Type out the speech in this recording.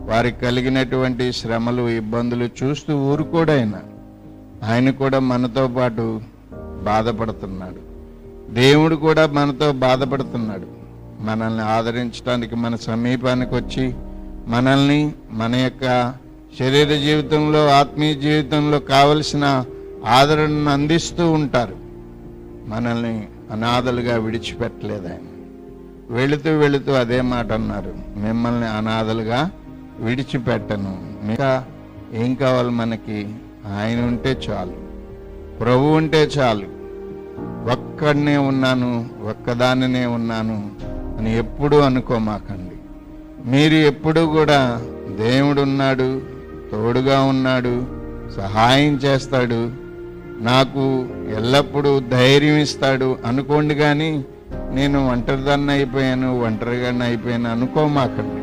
వారికి కలిగినటువంటి శ్రమలు, ఇబ్బందులు చూస్తూ ఊరుకోడైనా ఆయన కూడా మనతో పాటు బాధపడుతున్నాడు. దేవుడు కూడా మనతో బాధపడుతున్నాడు. మనల్ని ఆదరించడానికి మన సమీపానికి వచ్చి మనల్ని మన యొక్క శరీర జీవితంలో, ఆత్మీయ జీవితంలో కావలసిన ఆదరణను అందిస్తూ ఉంటారు. మనల్ని అనాథలుగా విడిచిపెట్టలేదు ఆయన. వెళుతూ వెళుతూ అదే మాట అన్నారు, మిమ్మల్ని అనాథలుగా విడిచిపెట్టను. ఇంకా ఏం కావాలి మనకి? ఆయన ఉంటే చాలు, ప్రభు ఉంటే చాలు. ఒక్కడనే ఉన్నాను, ఒక్కదానినే ఉన్నాను అని ఎప్పుడూ అనుకోమాకండి. మీరు ఎప్పుడూ కూడా దేవుడు ఉన్నాడు, తోడుగా ఉన్నాడు, సహాయం చేస్తాడు, నాకు ఎల్లప్పుడూ ధైర్యం ఇస్తాడు అనుకోండి. కానీ నేను ఒంటరిదాన్ని అయిపోయాను, ఒంటరిగాన్ని అయిపోయాను అనుకోమాకండి.